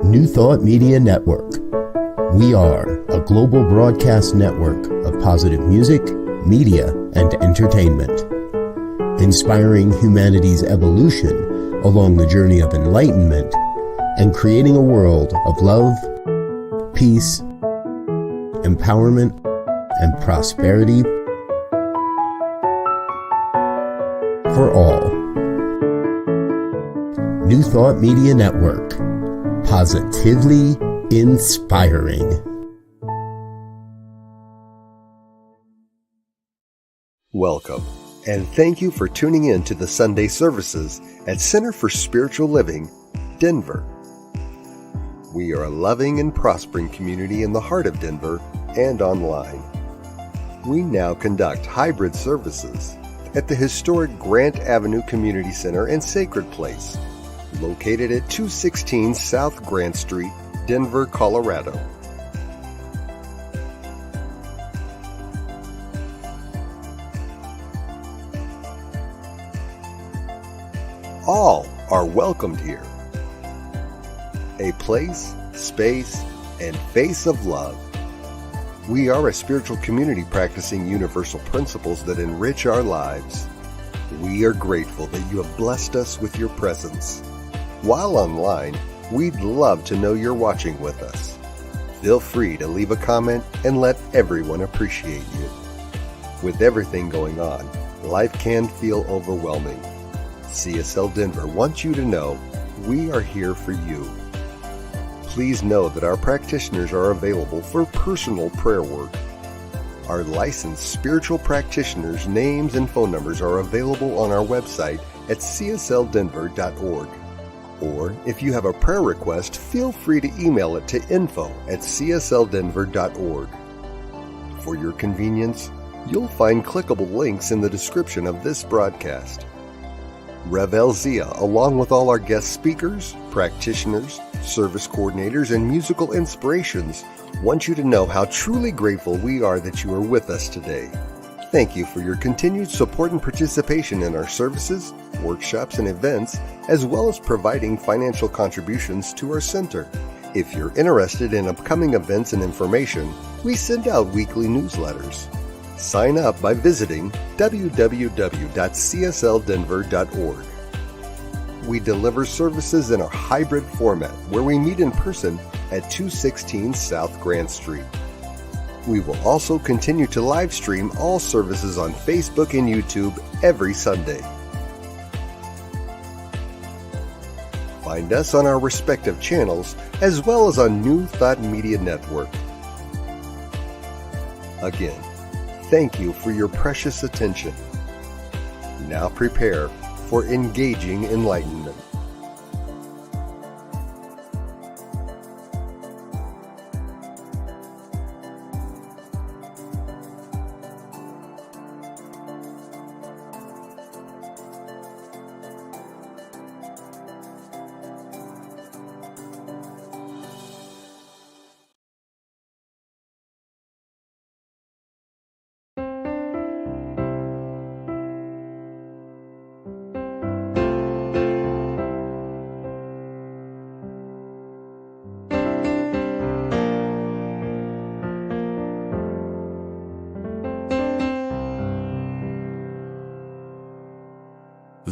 New Thought Media Network. We are a global broadcast network of positive music, media, and entertainment, inspiring humanity's evolution along the journey of enlightenment and creating a world of love, peace, empowerment, and prosperity for all. New Thought Media Network. Positively inspiring. Welcome, and thank you for tuning in to the Sunday services at Center for Spiritual Living, Denver. We are a loving and prospering community in the heart of Denver and online. We now conduct hybrid services at the historic Grant Avenue Community Center and Sacred Place, located at 216 South Grant Street, Denver, Colorado. All are welcomed here. A place, space, and face of love. We are a spiritual community practicing universal principles that enrich our lives. We are grateful that you have blessed us with your presence. While online, we'd love to know you're watching with us. Feel free to leave a comment and let everyone appreciate you. With everything going on, life can feel overwhelming. CSL Denver wants you to know we are here for you. Please know that our practitioners are available for personal prayer work. Our licensed spiritual practitioners' names and phone numbers are available on our website at csldenver.org. Or if you have a prayer request, feel free to email it to info@csldenver.org. For your convenience, you'll find clickable links in the description of this broadcast. Rev El Zia, along with all our guest speakers, practitioners, service coordinators, and musical inspirations, want you to know how truly grateful we are that you are with us today. Thank you for your continued support and participation in our services, workshops, and events, as well as providing financial contributions to our center. If you're interested in upcoming events and information, we send out weekly newsletters. Sign up by visiting www.csldenver.org. We deliver services in a hybrid format where we meet in person at 216 South Grant Street. We will also continue to live stream all services on Facebook and YouTube every Sunday. Find us on our respective channels as well as on New Thought Media Network. Again, thank you for your precious attention. Now prepare for engaging enlightenment.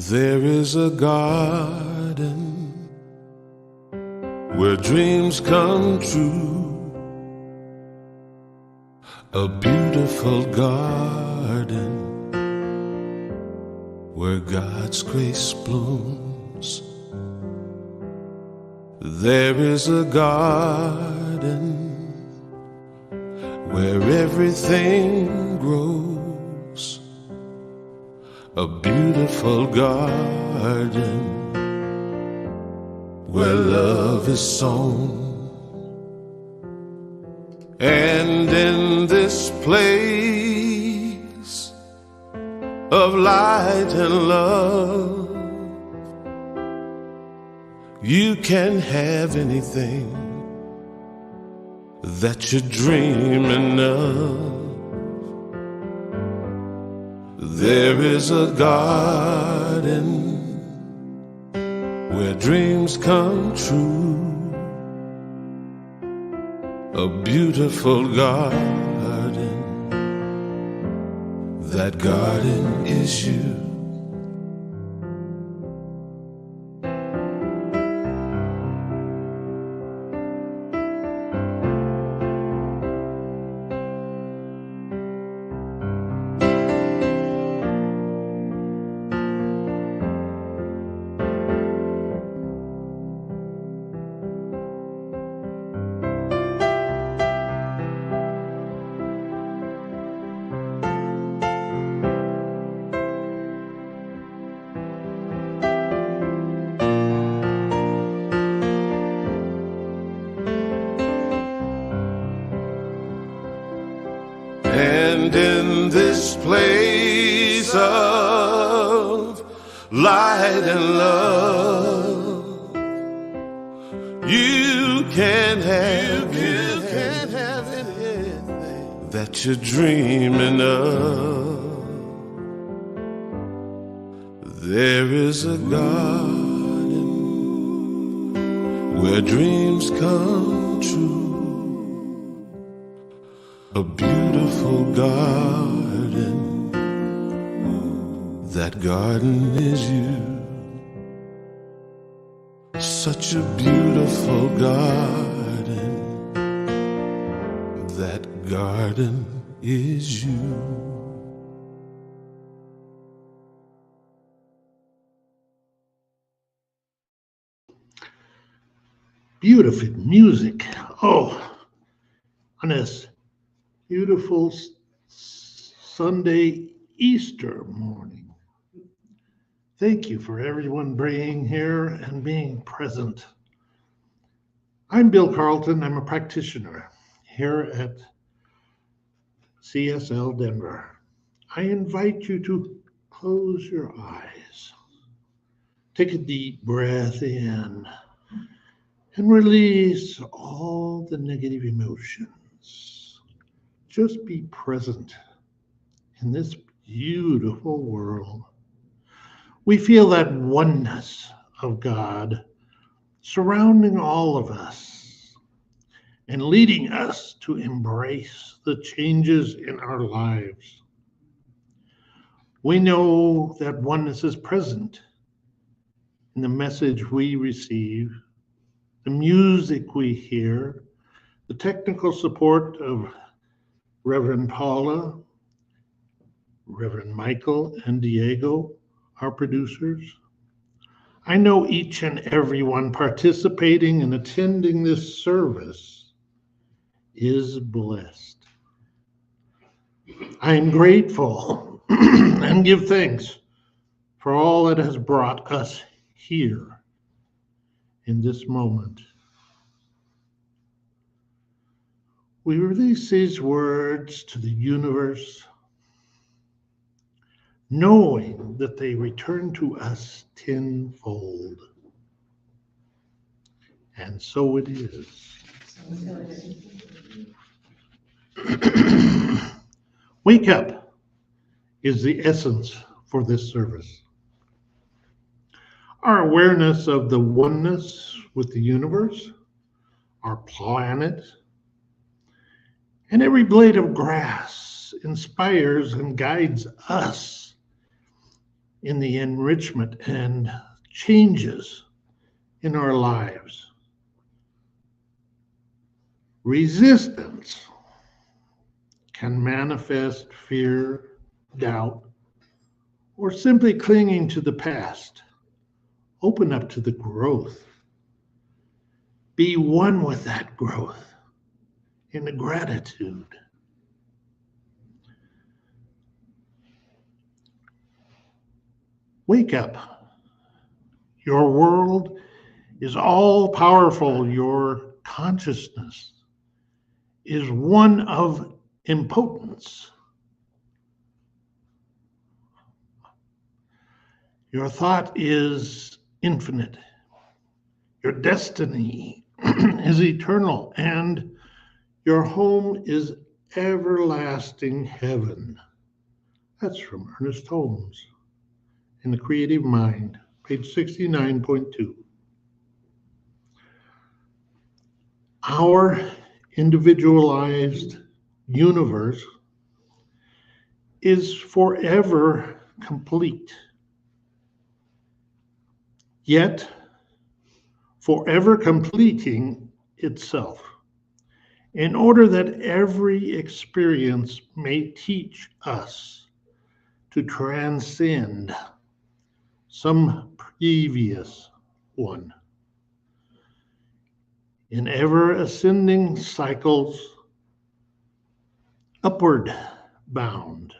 There is a garden where dreams come true, a beautiful garden where God's grace blooms. There is a garden where everything grows, a beautiful garden where love is sown. And in this place of light and love, you can have anything that you're dreaming of. There is a garden where dreams come true. A beautiful garden, that garden is you. And in this place of light and love, you can have anything that you're dreaming of. There is a garden where dreams come true. A beautiful garden, that garden is you. Such a beautiful garden, that garden is you. Beautiful music. Oh, on this beautiful Sunday Easter morning. Thank you for everyone being here and being present. I'm Bill Carlton. I'm a practitioner here at CSL Denver. I invite you to close your eyes. Take a deep breath in and release all the negative emotions. Just be present in this beautiful world. We feel that oneness of God surrounding all of us and leading us to embrace the changes in our lives. We know that oneness is present in the message we receive, the music we hear, the technical support of Reverend Paula, Reverend Michael, and Diego, our producers. I know each and every one participating and attending this service is blessed. I am grateful and give thanks for all that has brought us here in this moment. We release these words to the universe, knowing that they return to us tenfold. And so it is. Wake up is the essence for this service. Our awareness of the oneness with the universe, our planet, and every blade of grass inspires and guides us in the enrichment and changes in our lives. Resistance can manifest fear, doubt, or simply clinging to the past. Open up to the growth. Be one with that growth in the gratitude. Wake up. Your world is all powerful. Your consciousness is one of impotence. Your thought is infinite. Your destiny is eternal, and your home is everlasting heaven. That's from Ernest Holmes in The Creative Mind, page 69.2. Our individualized universe is forever complete, yet forever completing itself, in order that every experience may teach us to transcend some previous one. In ever ascending cycles, upward bound.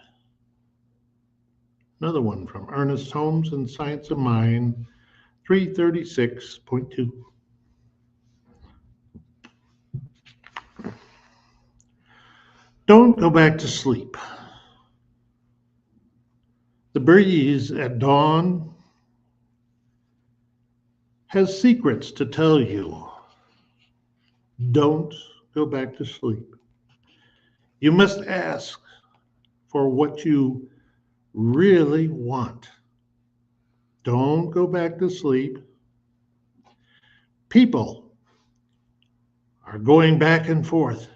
Another one from Ernest Holmes in Science of Mind, 336.2. Don't go back to sleep. The breeze at dawn has secrets to tell you. Don't go back to sleep. You must ask for what you really want. Don't go back to sleep. People are going back and forth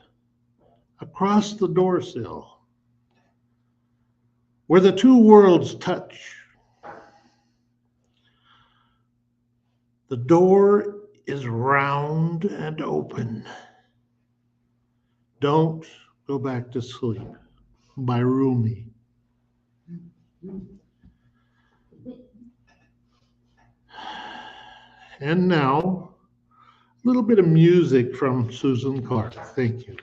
across the doorsill where the two worlds touch. The door is round and open. Don't go back to sleep, by Rumi. And now, a little bit of music from Susan Clark. Thank you.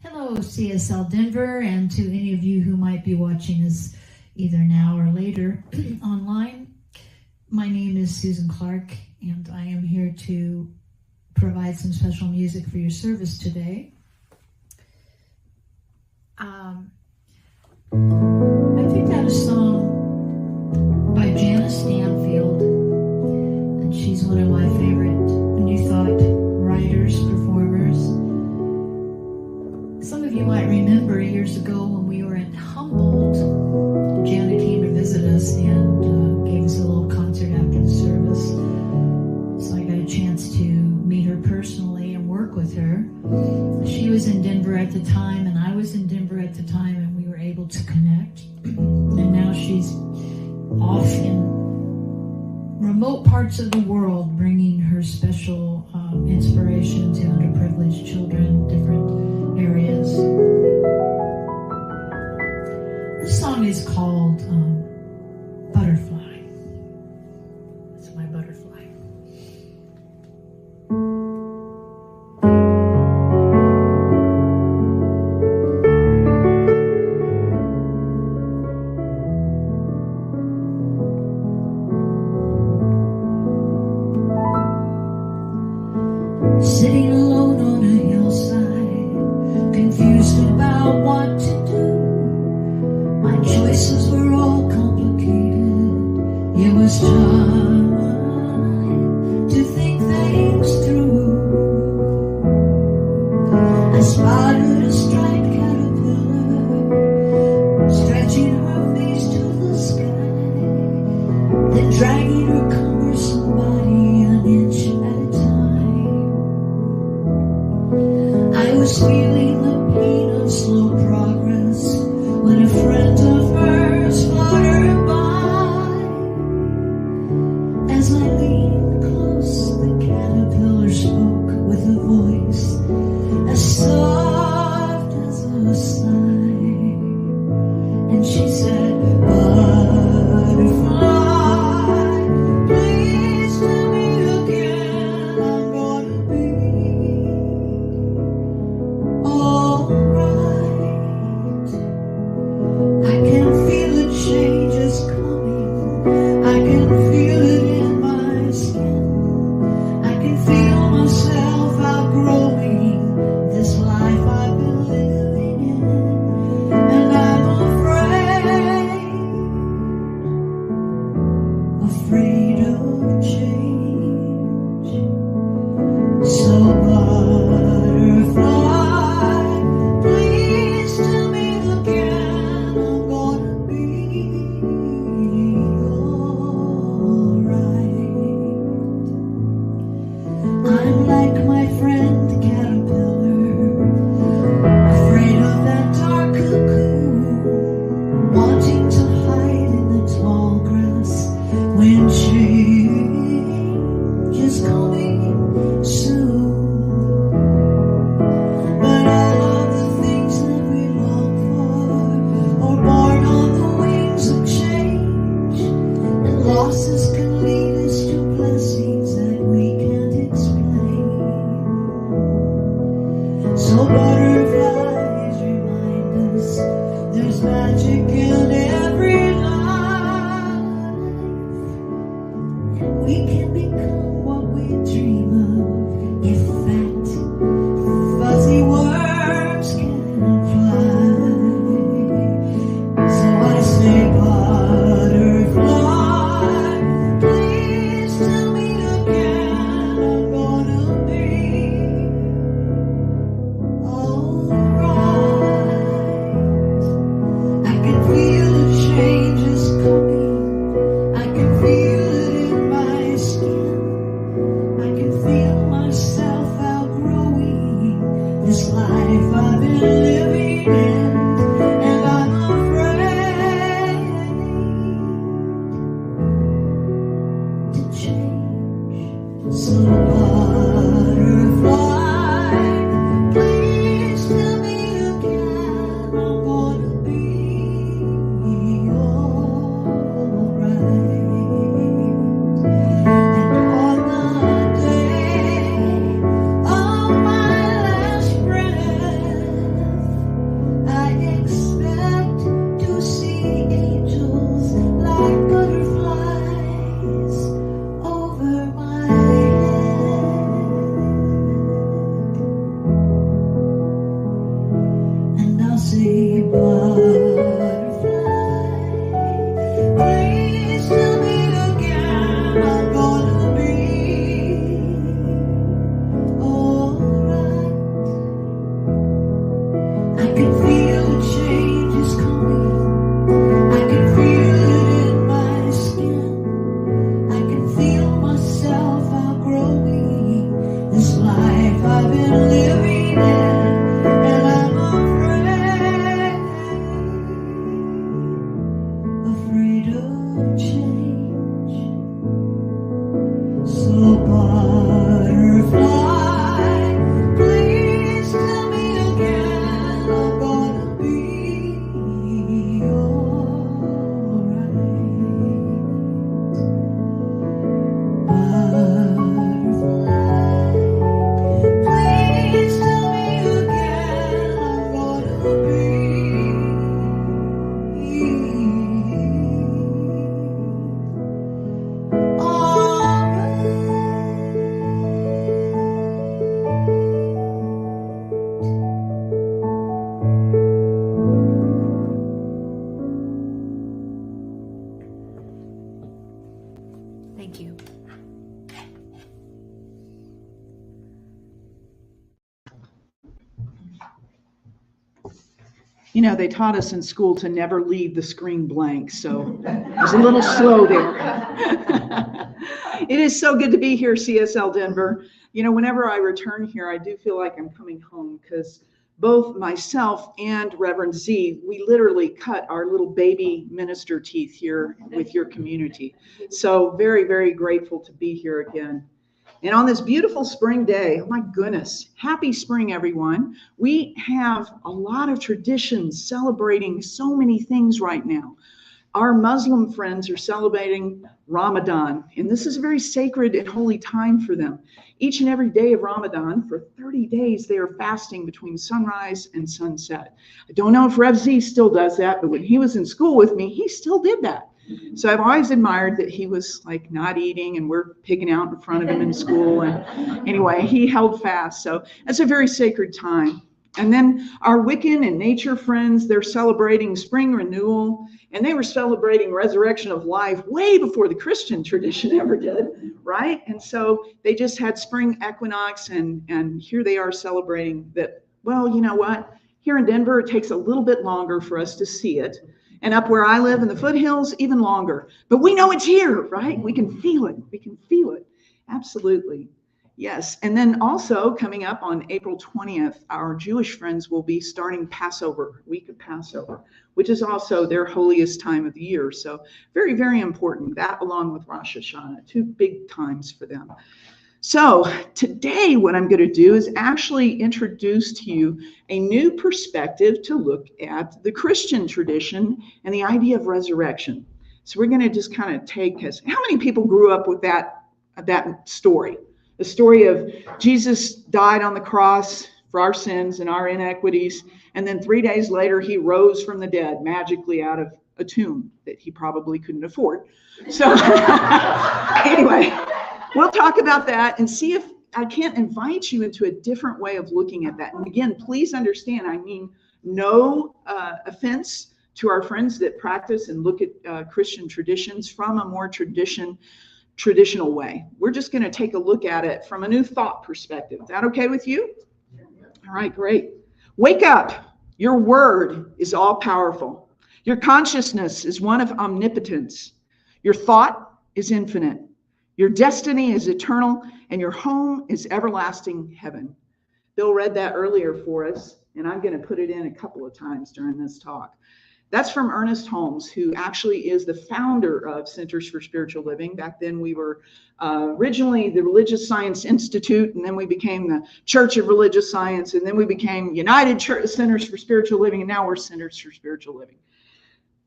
Hello, CSL Denver, and to any of you who might be watching this either now or later online. My name is Susan Clark, and I am here to provide some special music for your service today. I picked out a song by Janice Stanfield, and she's one of my favorite New Thought writers, performers. Some of you might remember years ago when we were in Humboldt, Janet came to visit us and gave us a little concert after the service. So I got a chance to meet her personally and work with her. She was in Denver at the time, and I was in Denver at the time, and we were able to connect. And now she's off in remote parts of the world, bringing her special inspiration to underprivileged children, different areas. This song is called Butterfly. That's my butterfly. Sitting alone on a hillside, confused about what to do. My choices were all complicated. It was time to think things through. I spotted a striped caterpillar stretching her face to the sky, then dragging her cumbersome body an inch at a time. I was feeling the pain of slow progress when a friend of hers fluttered by. As I leaned close, the caterpillar spoke with a voice as soft as a sigh, and she said, "Butterfly, please tell me again I'm gonna be alright." So butterflies remind us there's magic in every life. We can become what we dream of if fat, fuzzy worms can fly. So I say, butterfly, please tell me again I'm gonna be alright. I can feel the changes coming. I can feel it in my skin. I can feel myself outgrowing this life I've been living in. And I'm afraid to change. So butterfly, please tell me again I'm gonna be alright. And on the day of my last breath, I expect to see angels like butterflies over my head. And I'll say, butterfly, please tell me again I'm gonna be alright. I can feel the changes coming. I can feel it in my skin. I can feel myself outgrowing this life I've been living in. And I'm afraid of change. So butterfly, please tell me again I'm gonna be alright. Butterfly, please tell me again I'm gonna be Thank you. You know, they taught us in school to never leave the screen blank, so I was a little slow there. It is so good to be here, CSL Denver. You know, whenever I return here, I do feel like I'm coming home because both myself and Reverend Z, we literally cut our little baby minister teeth here with your community. So very, very grateful to be here again. And on this beautiful spring day, oh my goodness, happy spring, everyone. We have a lot of traditions celebrating so many things right now. Our Muslim friends are celebrating Ramadan, and this is a very sacred and holy time for them. Each and every day of Ramadan, for 30 days, they are fasting between sunrise and sunset. I don't know if Rev Z still does that, but when he was in school with me, he still did that. So I've always admired that he was like not eating and we're picking out in front of him in school. And anyway, he held fast. So that's a very sacred time. And then our Wiccan and nature friends, they're celebrating spring renewal, and they were celebrating resurrection of life way before the Christian tradition ever did, right? And so they just had spring equinox, and here they are celebrating that. Well, you know what? Here in Denver, it takes a little bit longer for us to see it. And up where I live in the foothills, even longer. But we know it's here, right? We can feel it. We can feel it. Absolutely. Yes. And then also coming up on April 20th, our Jewish friends will be starting Passover, week of Passover, which is also their holiest time of the year. So very, very important. That along with Rosh Hashanah, two big times for them. So today what I'm going to do is actually introduce to you a new perspective to look at the Christian tradition and the idea of resurrection. So we're going to just kind of take us, how many people grew up with that story? The story of Jesus died on the cross, for our sins and our inequities. And then 3 days later, he rose from the dead magically out of a tomb that he probably couldn't afford. So anyway, we'll talk about that and see if I can't invite you into a different way of looking at that. And again, please understand, I mean no offense to our friends that practice and look at Christian traditions from a more traditional way. We're just going to take a look at it from a new thought perspective. Is that okay with you? All right, great. Wake up. Your word is all powerful. Your consciousness is one of omnipotence. Your thought is infinite. Your destiny is eternal, and your home is everlasting heaven. Bill read that earlier for us, and I'm going to put it in a couple of times during this talk. That's from Ernest Holmes, who actually is the founder of Centers for Spiritual Living. Back then we were originally the Religious Science Institute, and then we became the Church of Religious Science, and then we became United Church Centers for Spiritual Living, and now we're Centers for Spiritual Living.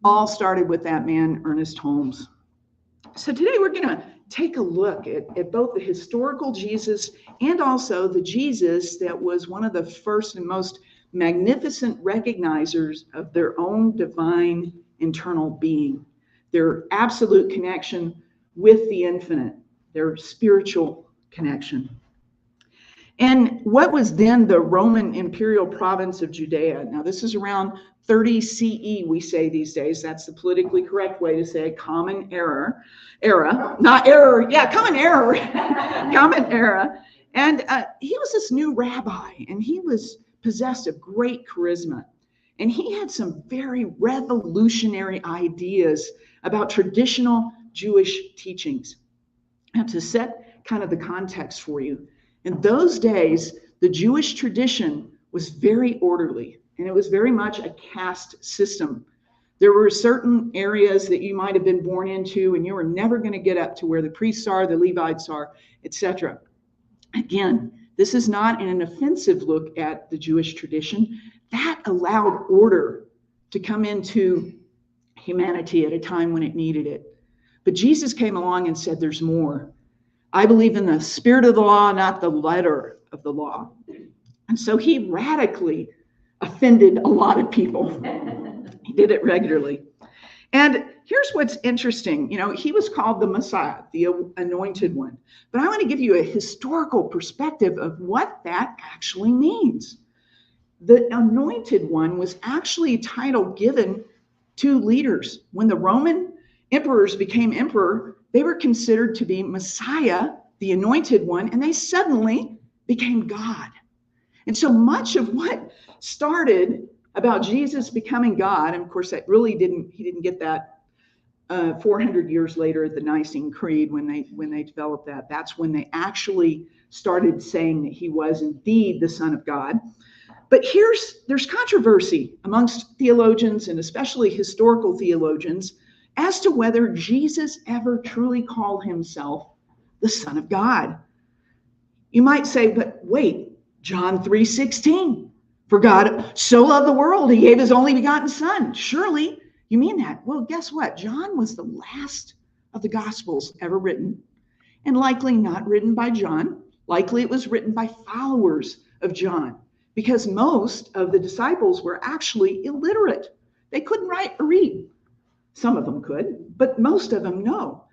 All started with that man, Ernest Holmes. So today we're going to take a look at both the historical Jesus and also the Jesus that was one of the first and most magnificent recognizers of their own divine internal being, their absolute connection with the infinite, their spiritual connection. And what was then the Roman imperial province of Judea? Now, this is around 30 CE, we say these days. That's the politically correct way to say common era. Not error. Yeah, common era. Common era. And he was this new rabbi, and he was possessed of great charisma. And he had some very revolutionary ideas about traditional Jewish teachings. Now, to set kind of the context for you, in those days, the Jewish tradition was very orderly, and it was very much a caste system. There were certain areas that you might have been born into, and you were never going to get up to where the priests are, the Levites are, etc. Again, this is not an offensive look at the Jewish tradition. That allowed order to come into humanity at a time when it needed it. But Jesus came along and said, there's more. I believe in the spirit of the law, not the letter of the law. And so he radically offended a lot of people. He did it regularly. And here's what's interesting. You know, he was called the Messiah, the anointed one. But I want to give you a historical perspective of what that actually means. The anointed one was actually a title given to leaders. When the Roman emperors became emperor, they were considered to be Messiah, the anointed one, and they suddenly became God. And so much of what started about Jesus becoming God, and of course that really he didn't get that 400 years later at the Nicene Creed when they developed that. That's when they actually started saying that he was indeed the Son of God. But there's controversy amongst theologians, and especially historical theologians, as to whether Jesus ever truly called himself the Son of God. You might say, but wait, John 3:16, for God so loved the world, he gave his only begotten Son. Surely you mean that? Well, guess what? John was the last of the Gospels ever written, and likely not written by John. Likely it was written by followers of John, because most of the disciples were actually illiterate. They couldn't write or read. Some of them could, but most of them no.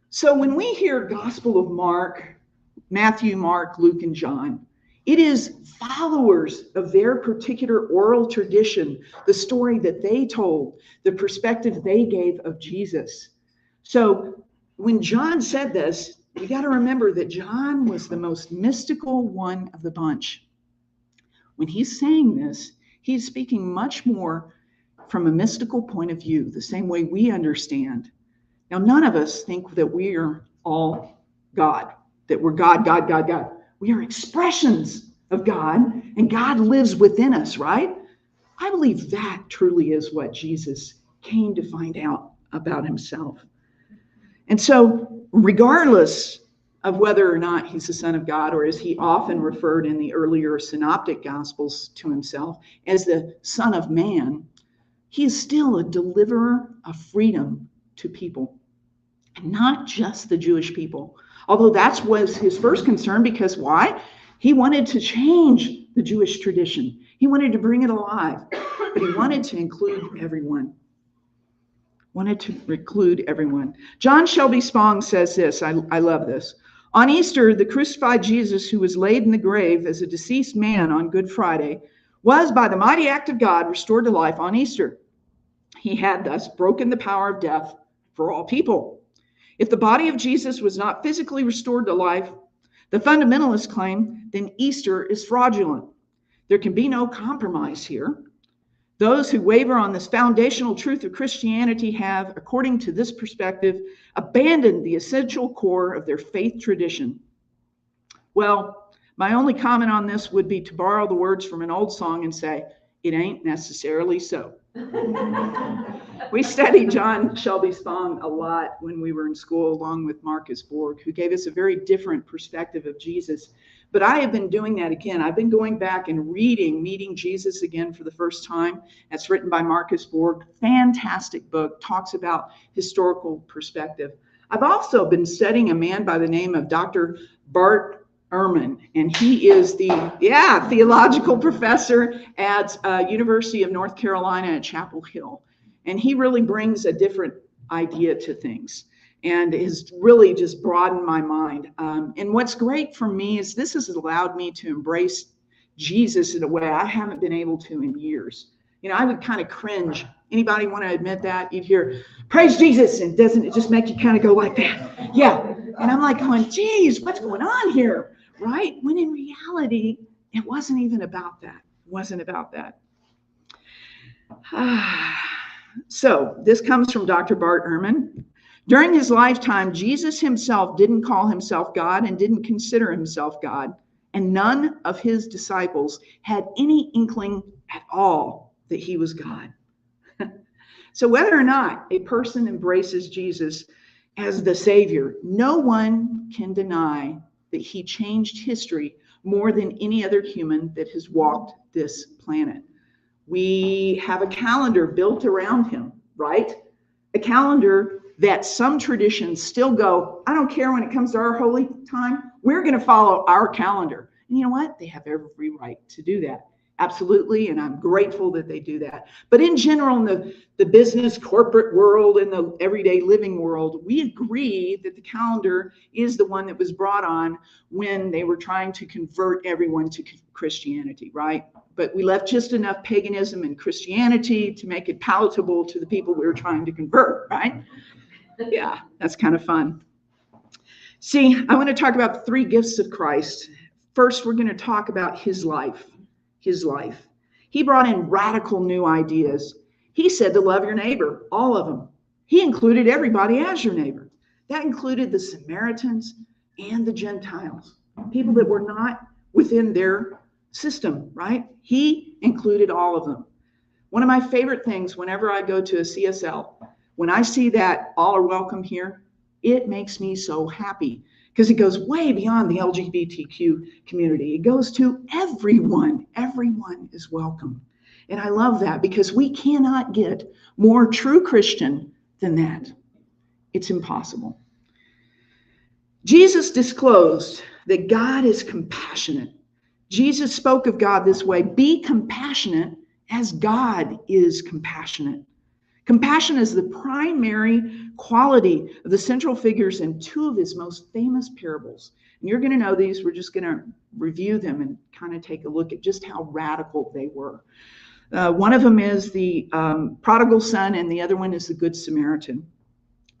So when we hear Gospel of Mark, Matthew, Mark, Luke, and John, it is followers of their particular oral tradition, the story that they told, the perspective they gave of Jesus. So when John said this, you got to remember that John was the most mystical one of the bunch. When he's saying this, he's speaking much more from a mystical point of view, the same way we understand. Now, none of us think that we are all God, that we're God, God, God, God. We are expressions of God, and God lives within us, right? I believe that truly is what Jesus came to find out about himself. And so, regardless of whether or not he's the Son of God, or as he often referred in the earlier synoptic Gospels to himself as the Son of Man, he is still a deliverer of freedom to people, and not just the Jewish people. Although that was his first concern, because why? He wanted to change the Jewish tradition. He wanted to bring it alive, but he wanted to include everyone. John Shelby Spong says this. I love this. On Easter, the crucified Jesus, who was laid in the grave as a deceased man on Good Friday, was by the mighty act of God restored to life on Easter. He had thus broken the power of death for all people. If the body of Jesus was not physically restored to life, the fundamentalists claim, then Easter is fraudulent. There can be no compromise here. Those who waver on this foundational truth of Christianity have, according to this perspective, abandoned the essential core of their faith tradition. Well, my only comment on this would be to borrow the words from an old song and say, it ain't necessarily so. We studied John Shelby Spong a lot when we were in school, along with Marcus Borg, who gave us a very different perspective of Jesus. But I have been doing that again. I've been going back and reading Meeting Jesus again for the first time. That's written by Marcus Borg. Fantastic book, talks about historical perspective. I've also been studying a man by the name of Dr. Bart Ehrman, and he is the theological professor at University of North Carolina at Chapel Hill. And he really brings a different idea to things and has really just broadened my mind. And what's great for me is this has allowed me to embrace Jesus in a way I haven't been able to in years. You know, I would kind of cringe. Anybody want to admit that? You'd hear, praise Jesus, and doesn't it just make you kind of go like that? Yeah. And I'm like going, geez, what's going on here? Right? When in reality, it wasn't even about that. It wasn't about that. So this comes from Dr. Bart Ehrman. During his lifetime, Jesus himself didn't call himself God and didn't consider himself God. And none of his disciples had any inkling at all that he was God. So whether or not a person embraces Jesus as the Savior, no one can deny that he changed history more than any other human that has walked this planet. We have a calendar built around him, right? A calendar that some traditions still go, I don't care when it comes to our holy time, we're going to follow our calendar. And you know what? They have every right to do that. Absolutely. And I'm grateful that they do that. But in general, in the business, corporate world, and the everyday living world, we agree that the calendar is the one that was brought on when they were trying to convert everyone to Christianity, right? But we left just enough paganism and Christianity to make it palatable to the people we were trying to convert, right? Yeah, that's kind of fun. See, I want to talk about the three gifts of Christ. First, we're going to talk about his life. His life. He brought in radical new ideas. He said to love your neighbor, all of them. He included everybody as your neighbor. That included the Samaritans and the Gentiles, people that were not within their system, right? He included all of them. One of my favorite things whenever I go to a CSL, when I see that all are welcome here, it makes me so happy because it goes way beyond the LGBTQ community. It goes to everyone. Everyone is welcome. And I love that because we cannot get more true Christian than that. It's impossible. Jesus disclosed that God is compassionate. Jesus spoke of God this way, be compassionate as God is compassionate. Compassion is the primary quality of the central figures in two of his most famous parables. And you're going to know these. We're just going to review them and kind of take a look at just how radical they were. One of them is the prodigal son, and the other one is the Good Samaritan.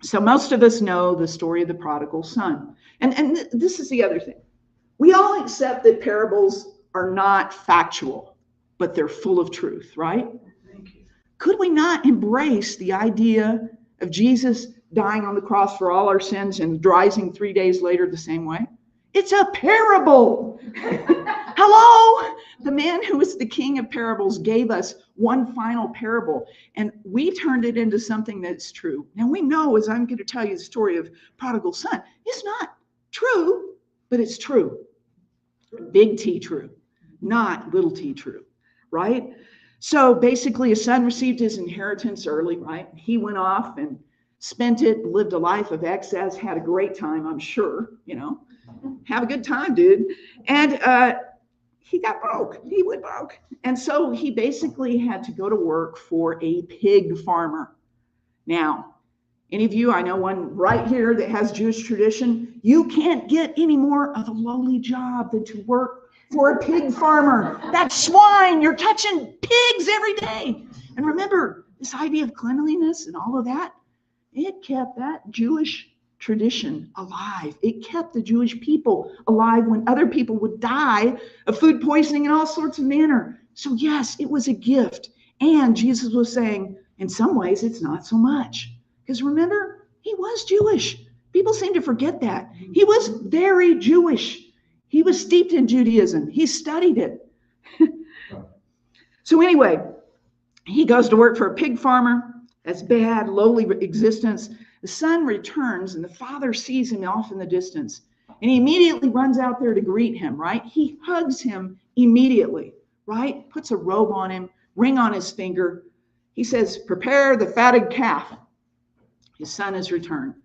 So most of us know the story of the prodigal son. And this is the other thing. We all accept that parables are not factual, but they're full of truth, right? Could we not embrace the idea of Jesus dying on the cross for all our sins and rising 3 days later the same way? It's a parable. Hello? The man who is the king of parables gave us one final parable, and we turned it into something that's true. Now we know, as I'm going to tell you the story of prodigal son, it's not true, but it's true. Big T true, not little t true, right? So basically, a son received his inheritance early, right? He went off and spent it, lived a life of excess, had a great time, I'm sure, you know. have a good time, dude. And he got broke. He went broke. And so he basically had to go to work for a pig farmer. Now, any of you, I know one right here that has Jewish tradition, you can't get any more of a lowly job than to work for a pig farmer. That's swine. You're touching pigs every day. And remember, this idea of cleanliness and all of that, it kept that Jewish tradition alive. It kept the Jewish people alive when other people would die of food poisoning in all sorts of manner. So yes, it was a gift. And Jesus was saying, in some ways, it's not so much. Because remember, he was Jewish. People seem to forget that. He was very Jewish. He was steeped in Judaism. He studied it. So anyway, he goes to work for a pig farmer. That's bad, lowly existence. The son returns and the father sees him off in the distance. And he immediately runs out there to greet him, right? He hugs him immediately, right? Puts a robe on him, ring on his finger. He says, prepare the fatted calf. His son has returned.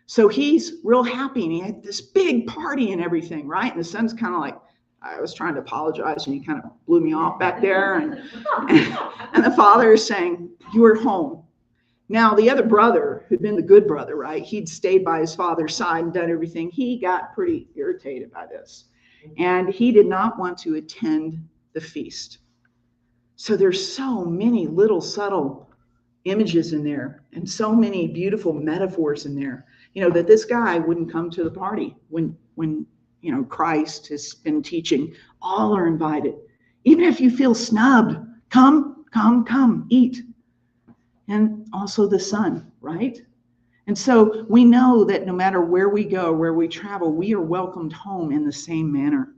So he's real happy and he had this big party and everything, right? And the son's kind of like, I was trying to apologize and you kind of blew me off back there. And the father is saying, you are home. Now, the other brother, who'd been the good brother, right? He'd stayed by his father's side and done everything. He got pretty irritated by this. And he did not want to attend the feast. So there's so many little subtle images in there and so many beautiful metaphors in there, that this guy wouldn't come to the party when Christ has been teaching. All are invited. Even if you feel snubbed, come, eat. And also the son, right? And so we know that no matter where we go, where we travel, we are welcomed home in the same manner.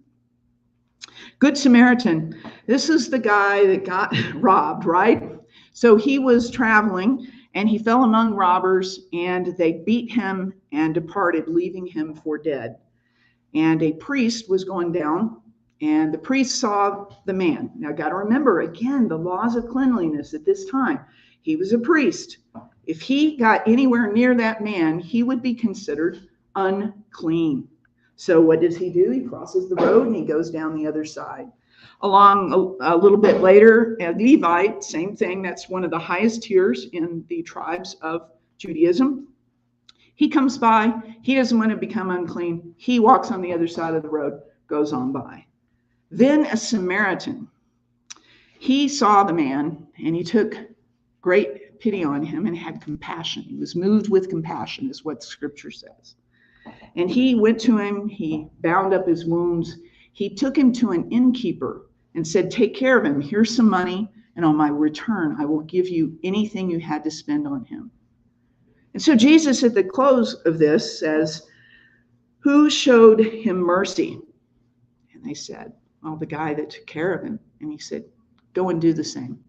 Good Samaritan, this is the guy that got robbed, right? So he was traveling and he fell among robbers and they beat him and departed, leaving him for dead. And a priest was going down and the priest saw the man. Now, got to remember, again, the laws of cleanliness at this time. He was a priest. If he got anywhere near that man, he would be considered unclean. So what does he do? He crosses the road and he goes down the other side. Along a little bit later, a Levite, same thing. That's one of the highest tiers in the tribes of Judaism. He comes by. He doesn't want to become unclean. He walks on the other side of the road, goes on by. Then a Samaritan. He saw the man and he took great pity on him and had compassion. He was moved with compassion, is what Scripture says. And he went to him. He bound up his wounds. He took him to an innkeeper and said, take care of him. Here's some money. And on my return, I will give you anything you had to spend on him. And so Jesus at the close of this says, who showed him mercy? And they said, well, the guy that took care of him. And he said, go and do the same.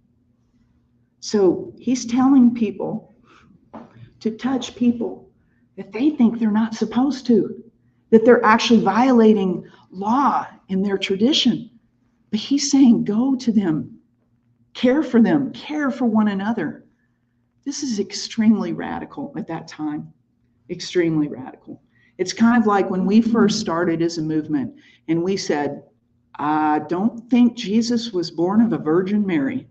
So he's telling people to touch people that they think they're not supposed to, that they're actually violating law in their tradition. But he's saying, go to them, care for one another. This is extremely radical at that time, extremely radical. It's kind of like when we first started as a movement and we said, I don't think Jesus was born of a Virgin Mary.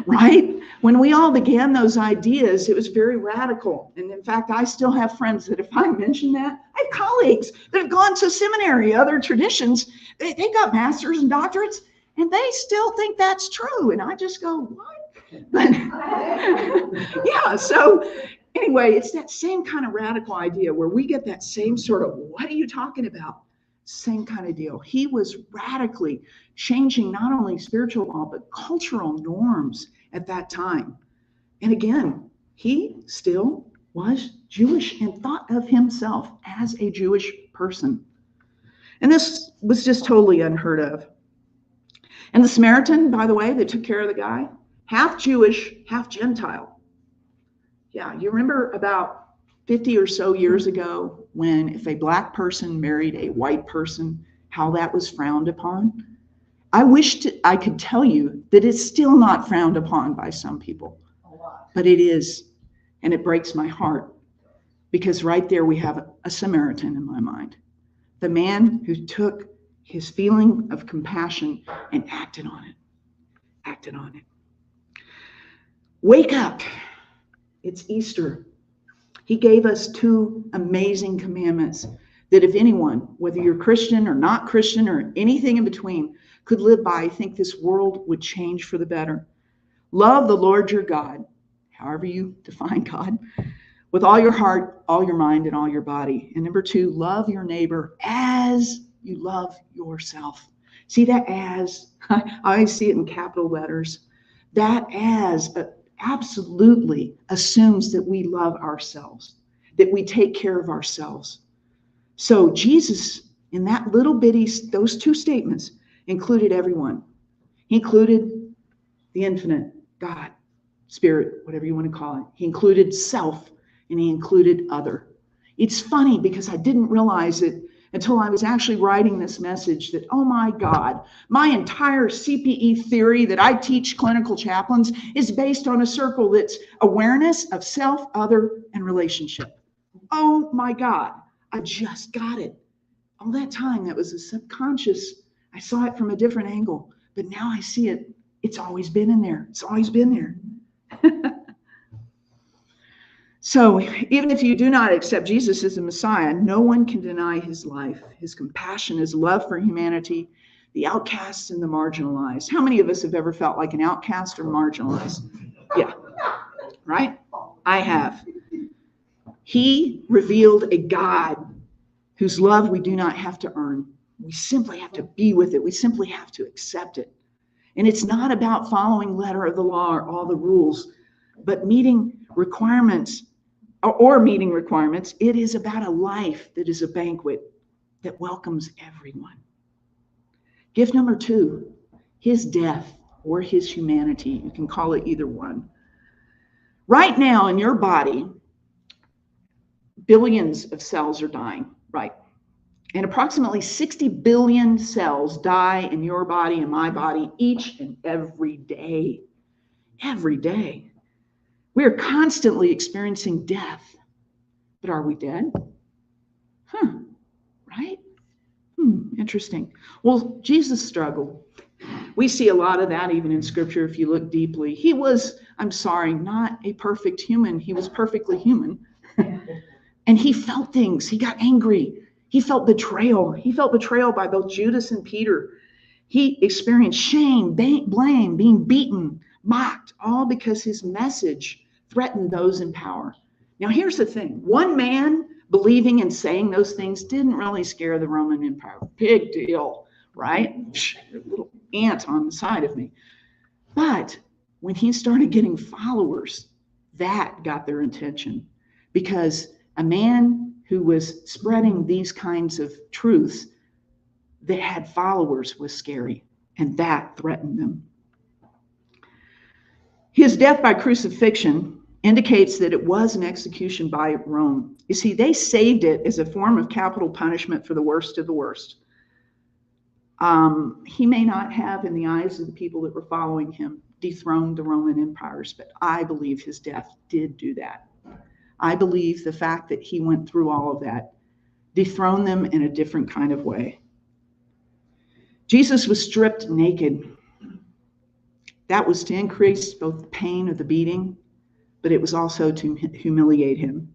Right? When we all began those ideas, it was very radical. And in fact, I still have friends that if I mention that, I have colleagues that have gone to seminary, other traditions, they got masters and doctorates, and they still think that's true. And I just go, what? But yeah, so anyway, it's that same kind of radical idea where we get that same sort of, what are you talking about? Same kind of deal. He was radically changing not only spiritual law, but cultural norms at that time. And again, he still was Jewish and thought of himself as a Jewish person. And this was just totally unheard of. And the Samaritan, by the way, that took care of the guy, half Jewish, half Gentile. Yeah, you remember about 50 or so years ago when if a black person married a white person, how that was frowned upon? I wish I could tell you that it's still not frowned upon by some people, but it is, and it breaks my heart. Because right there we have a Samaritan in my mind. The man who took his feeling of compassion and acted on it. Acted on it. Wake up. It's Easter. He gave us 2 amazing commandments that if anyone, whether you're Christian or not Christian or anything in between, could live by, I think this world would change for the better. Love the Lord your God, however you define God, with all your heart, all your mind, and all your body. And number 2, love your neighbor as you love yourself. See that as? I always see it in capital letters. That as absolutely assumes that we love ourselves, that we take care of ourselves. So Jesus, in that little bitty, those 2 statements, included everyone. He included the infinite, God, spirit, whatever you want to call it. He included self, and he included other. It's funny because I didn't realize it until I was actually writing this message that, oh my God, my entire CPE theory that I teach clinical chaplains is based on a circle that's awareness of self, other, and relationship. Oh my God, I just got it. All that time, that was a subconscious. I saw it from a different angle, but now I see it. It's always been in there. It's always been there. So even if you do not accept Jesus as the Messiah, no one can deny his life, his compassion, his love for humanity, the outcasts and the marginalized. How many of us have ever felt like an outcast or marginalized? Yeah, right? I have. He revealed a God whose love we do not have to earn. We simply have to be with it. We simply have to accept it. And it's not about following letter of the law or all the rules, but meeting requirements. It is about a life that is a banquet that welcomes everyone. Gift number 2, his death or his humanity. You can call it either one. Right now in your body, billions of cells are dying, right? And approximately 60 billion cells die in your body and my body each and every day. Every day. We are constantly experiencing death. But are we dead? Right? Interesting. Well, Jesus struggled. We see a lot of that even in Scripture if you look deeply. He was, not a perfect human. He was perfectly human. And he felt things. He got angry. He felt betrayal. He felt betrayal by both Judas and Peter. He experienced shame, blame, being beaten, mocked, all because his message threatened those in power. Now, here's the thing. One man believing and saying those things didn't really scare the Roman Empire. Big deal, right? A little ant on the side of me. But when he started getting followers, that got their attention. Because a man who was spreading these kinds of truths that had followers was scary. And that threatened them. His death by crucifixion indicates that it was an execution by Rome. You see, they saved it as a form of capital punishment for the worst of the worst. He may not have, in the eyes of the people that were following him, dethroned the Roman empires, but I believe his death did do that. I believe the fact that he went through all of that dethroned them in a different kind of way. Jesus was stripped naked. That was to increase both the pain of the beating, but it was also to humiliate him.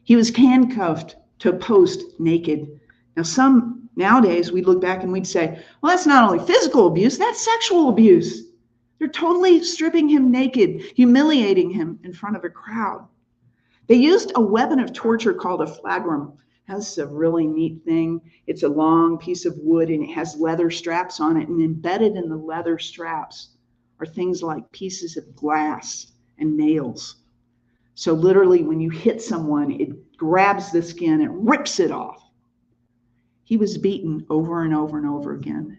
He was handcuffed to a post naked. Now, nowadays we look back and we'd say, well, that's not only physical abuse, that's sexual abuse. They're totally stripping him naked, humiliating him in front of a crowd. They used a weapon of torture called a flagrum. That's a really neat thing. It's a long piece of wood and it has leather straps on it, and embedded in the leather straps are things like pieces of glass and nails. So literally when you hit someone, it grabs the skin and rips it off. He was beaten over and over and over again.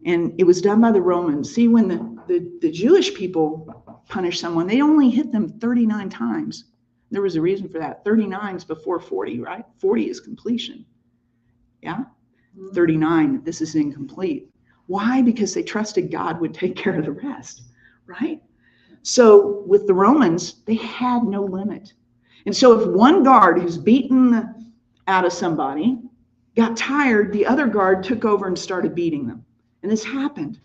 And it was done by the Romans. See, when the Jewish people punished someone, they only hit them 39 times. There was a reason for that. 39 is before 40, right? 40 is completion. Yeah? 39, this is incomplete. Why? Because they trusted God would take care of the rest, right? So with the Romans, they had no limit. And so if one guard who's beaten out of somebody got tired, the other guard took over and started beating them. And this happened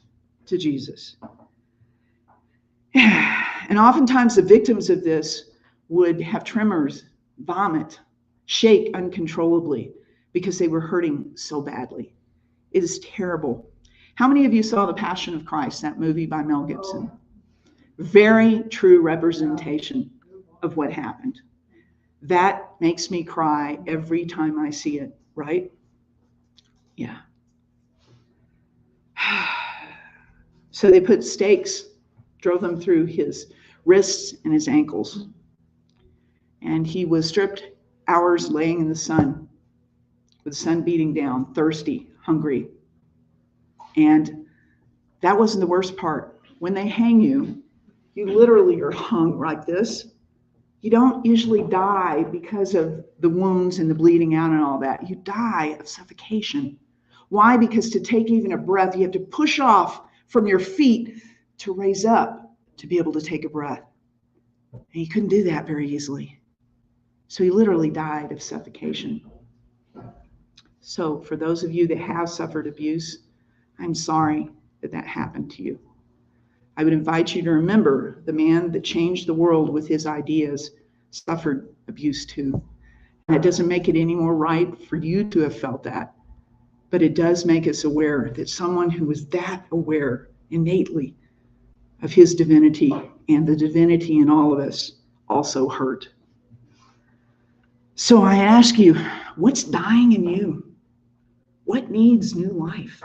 to Jesus. And oftentimes the victims of this would have tremors, vomit, shake uncontrollably because they were hurting so badly. It is terrible. How many of you saw The Passion of Christ, that movie by Mel Gibson? Very true representation of what happened. That makes me cry every time I see it, right? Yeah. So they put stakes, drove them through his wrists and his ankles. And he was stripped hours laying in the sun, with the sun beating down, thirsty, hungry. And that wasn't the worst part. When they hang you, you literally are hung like this. You don't usually die because of the wounds and the bleeding out and all that. You die of suffocation. Why? Because to take even a breath, you have to push off from your feet to raise up to be able to take a breath. And he couldn't do that very easily. So he literally died of suffocation. So for those of you that have suffered abuse, I'm sorry that that happened to you. I would invite you to remember the man that changed the world with his ideas suffered abuse too. And it doesn't make it any more right for you to have felt that, but it does make us aware that someone who was that aware innately of his divinity and the divinity in all of us also hurt. So I ask you, what's dying in you? What needs new life?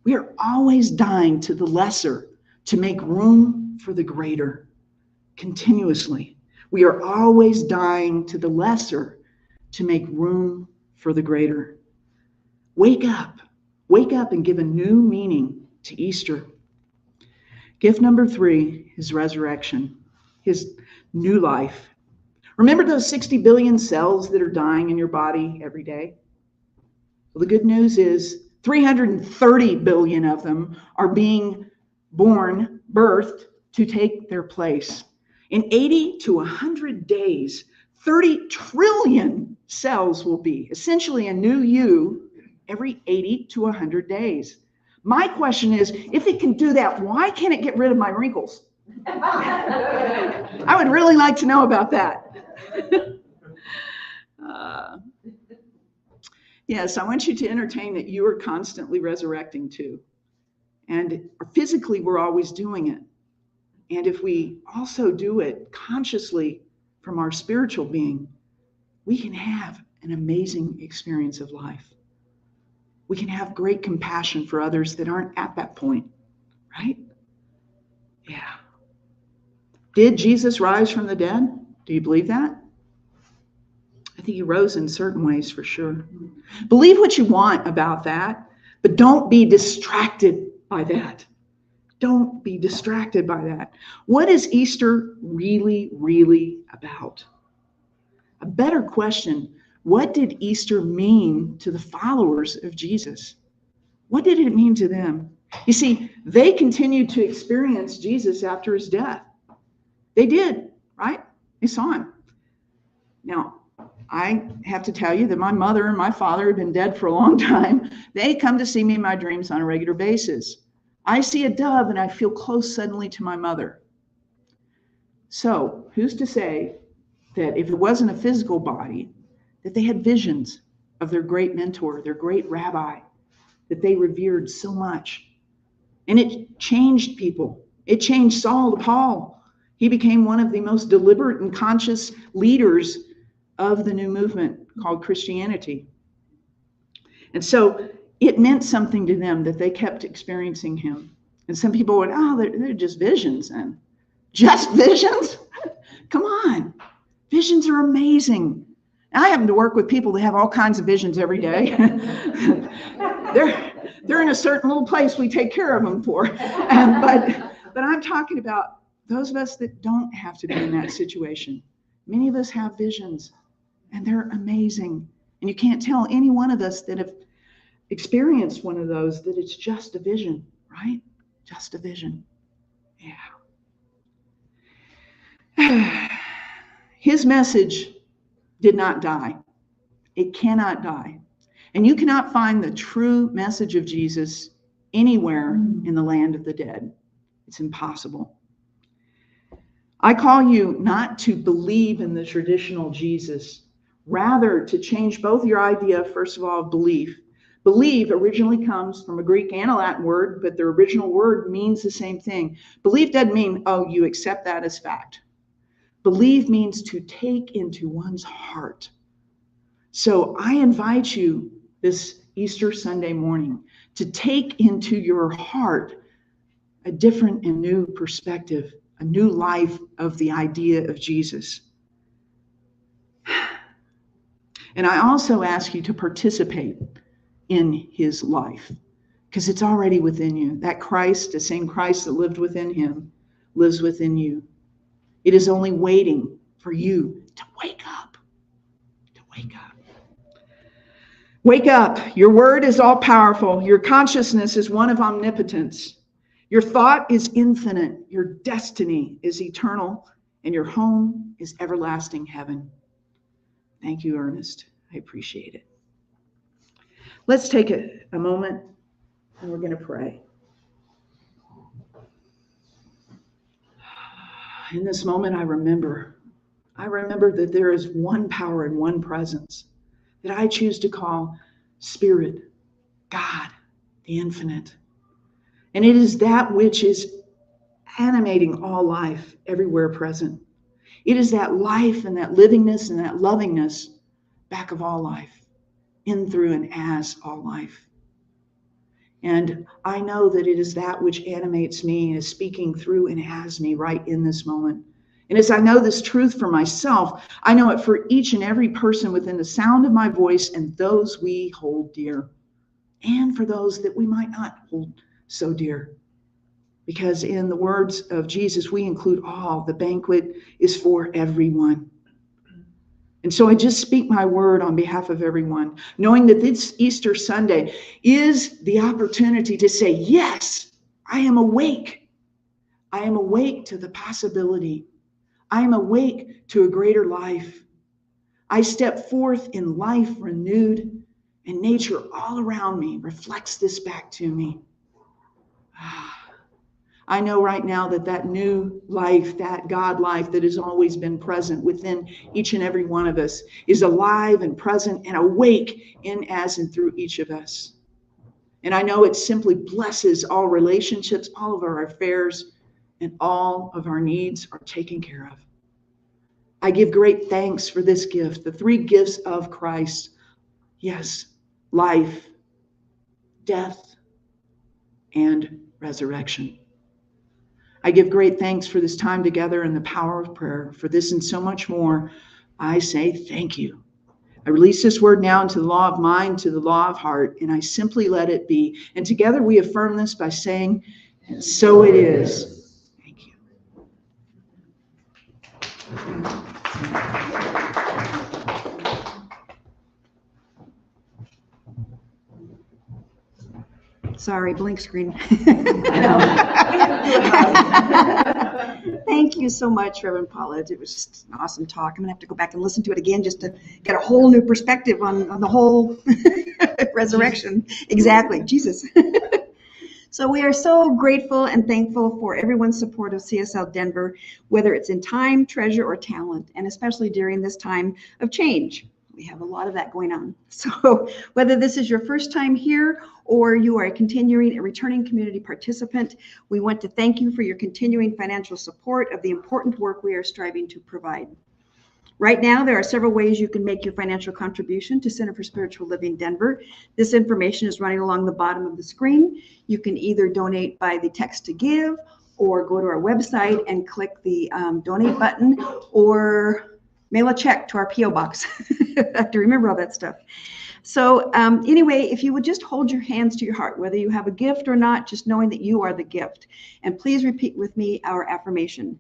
We are always dying to the lesser to make room for the greater, continuously. We are always dying to the lesser to make room for the greater. Wake up and give a new meaning to Easter. Gift number 3 is resurrection, his new life. Remember those 60 billion cells that are dying in your body every day? Well, the good news is 330 billion of them are being birthed to take their place. In 80 to 100 days, 30 trillion cells will be essentially a new you every 80 to 100 days. My question is, if it can do that, why can't it get rid of my wrinkles? I would really like to know about that. Yes, I want you to entertain that you are constantly resurrecting too. And physically, we're always doing it. And if we also do it consciously from our spiritual being, we can have an amazing experience of life. We can have great compassion for others that aren't at that point, right? Yeah. Did Jesus rise from the dead? Do you believe that? I think he rose in certain ways for sure. Believe what you want about that, but don't be distracted by that. Don't be distracted by that. What is Easter really, really about? A better question, what did Easter mean to the followers of Jesus? What did it mean to them? You see, they continued to experience Jesus after his death. They did, right? They saw him. Now, I have to tell you that my mother and my father have been dead for a long time. They come to see me in my dreams on a regular basis. I see a dove and I feel close suddenly to my mother. So who's to say that if it wasn't a physical body, that they had visions of their great mentor, their great rabbi, that they revered so much. And it changed people. It changed Saul to Paul. He became one of the most deliberate and conscious leaders of the new movement called Christianity. And so it meant something to them that they kept experiencing him. And some people would, they're just visions. And just visions? Come on. Visions are amazing. I happen to work with people that have all kinds of visions every day. They're in a certain little place we take care of them for. But I'm talking about those of us that don't have to be in that situation. Many of us have visions, and they're amazing. And you can't tell any one of us that have experienced one of those that it's just a vision, right? Just a vision. Yeah. His message did not die. It cannot die. And you cannot find the true message of Jesus anywhere in the land of the dead. It's impossible. I call you not to believe in the traditional Jesus, rather to change both your idea, first of all, of belief. Believe originally comes from a Greek and a Latin word, but the original word means the same thing. Belief doesn't mean, oh, you accept that as fact. Believe means to take into one's heart. So I invite you this Easter Sunday morning to take into your heart a different and new perspective, a new life of the idea of Jesus. And I also ask you to participate in his life, because it's already within you. That Christ, the same Christ that lived within him, lives within you. It is only waiting for you to wake up. To wake up. Wake up. Your word is all powerful. Your consciousness is one of omnipotence. Your thought is infinite. Your destiny is eternal. And your home is everlasting heaven. Thank you, Ernest. I appreciate it. Let's take a moment and we're going to pray. In this moment, I remember that there is one power and one presence that I choose to call Spirit, God, the infinite. And it is that which is animating all life everywhere present. It is that life and that livingness and that lovingness back of all life, in, through, and as all life. And I know that it is that which animates me and is speaking through and as me right in this moment. And as I know this truth for myself, I know it for each and every person within the sound of my voice and those we hold dear, and for those that we might not hold so dear. Because in the words of Jesus, we include all. The banquet is for everyone. And so I just speak my word on behalf of everyone, knowing that this Easter Sunday is the opportunity to say, yes, I am awake. I am awake to the possibility. I am awake to a greater life. I step forth in life renewed, and nature all around me reflects this back to me. I know right now that that new life, that God life that has always been present within each and every one of us is alive and present and awake in, as, and through each of us. And I know it simply blesses all relationships, all of our affairs, and all of our needs are taken care of. I give great thanks for this gift, the three gifts of Christ. Yes, life, death, and resurrection. I give great thanks for this time together and the power of prayer. For this and so much more, I say thank you. I release this word now into the law of mind, to the law of heart, and I simply let it be. And together we affirm this by saying, and so it is. Thank you. Sorry, blink screen. Thank you so much, Reverend Paula. It was just an awesome talk. I'm going to have to go back and listen to it again just to get a whole new perspective on the whole resurrection. Exactly, Jesus. So we are so grateful and thankful for everyone's support of CSL Denver, whether it's in time, treasure, or talent, and especially during this time of change. We have a lot of that going on. So whether this is your first time here or you are a returning community participant, we want to thank you for your continuing financial support of the important work we are striving to provide. Right now, there are several ways you can make your financial contribution to Center for Spiritual Living Denver. This information is running along the bottom of the screen. You can either donate by the text to give or go to our website and click the donate button, or mail a check to our P.O. box. I have to remember all that stuff. So anyway, if you would just hold your hands to your heart, whether you have a gift or not, just knowing that you are the gift. And please repeat with me our affirmation.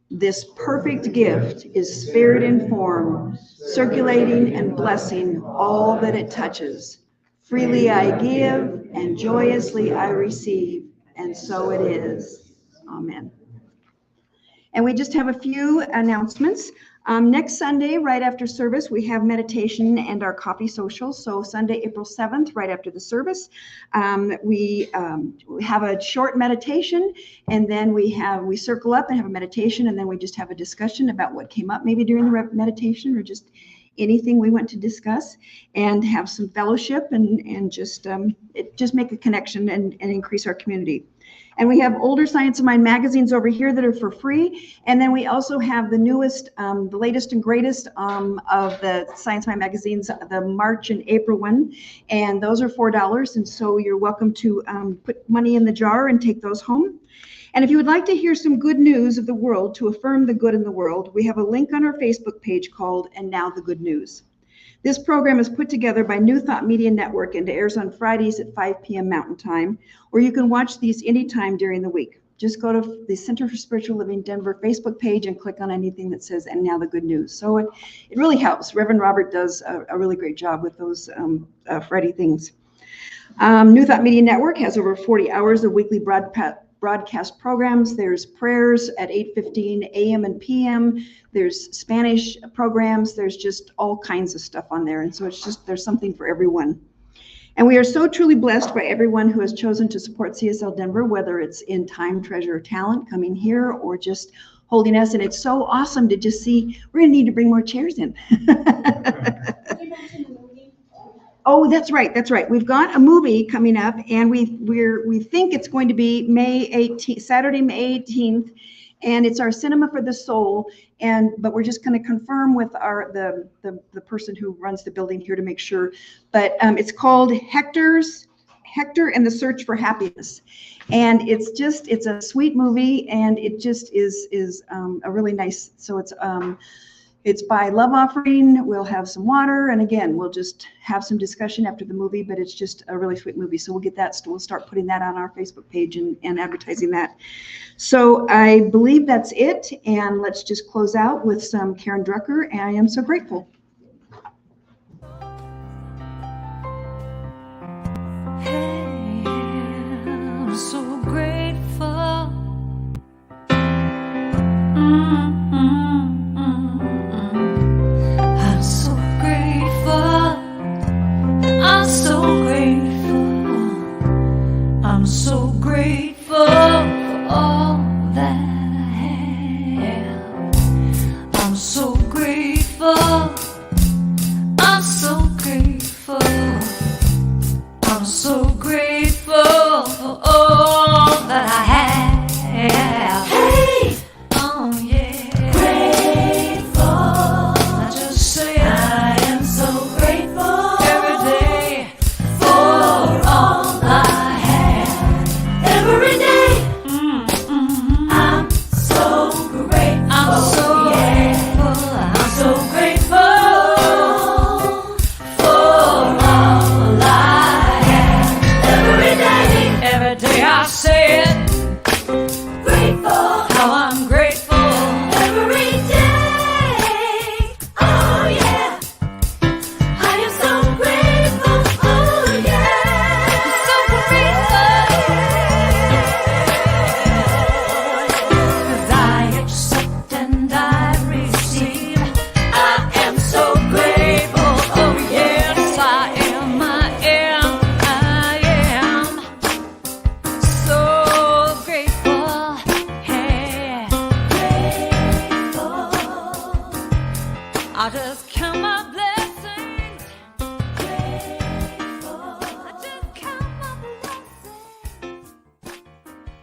This perfect gift is spirit in form, circulating and blessing all that it touches. Freely I give and joyously I receive, and so it is. Amen. And we just have a few announcements. Next Sunday, right after service, we have meditation and our coffee social. So Sunday, April 7th, right after the service, we have a short meditation, and then we circle up and have a meditation, and then we just have a discussion about what came up maybe during the meditation, or just anything we want to discuss, and have some fellowship and just make a connection and increase our community. And we have older Science of Mind magazines over here that are for free. And then we also have the newest, the latest and greatest of the Science of Mind magazines, the March and April one. And those are $4. And so you're welcome to put money in the jar and take those home. And if you would like to hear some good news of the world, to affirm the good in the world, we have a link on our Facebook page called And Now the Good News. This program is put together by New Thought Media Network and airs on Fridays at 5 p.m. Mountain Time, or you can watch these anytime during the week. Just go to the Center for Spiritual Living Denver Facebook page and click on anything that says And Now the Good News. So it really helps. Reverend Robert does a really great job with those Friday things. New Thought Media Network has over 40 hours of weekly broadcast programs. There's prayers at 8:15 a.m. and p.m. There's Spanish programs. There's just all kinds of stuff on there. And so it's just, there's something for everyone. And we are so truly blessed by everyone who has chosen to support CSL Denver, whether it's in time, treasure, or talent, coming here, or just holding us. And it's so awesome to just see, we're gonna need to bring more chairs in. Oh, that's right. That's right. We've got a movie coming up, and we think it's going to be Saturday, May 18th, and it's our Cinema for the Soul. But we're just going to confirm with the person who runs the building here to make sure. But it's called Hector and the Search for Happiness, and it's a sweet movie, and it just is a really nice. So it's by Love Offering. We'll have some water. And again, we'll just have some discussion after the movie, but it's just a really sweet movie. So we'll get that. We'll start putting that on our Facebook page and advertising that. So I believe that's it. And let's just close out with some Karen Drucker. And I am so grateful.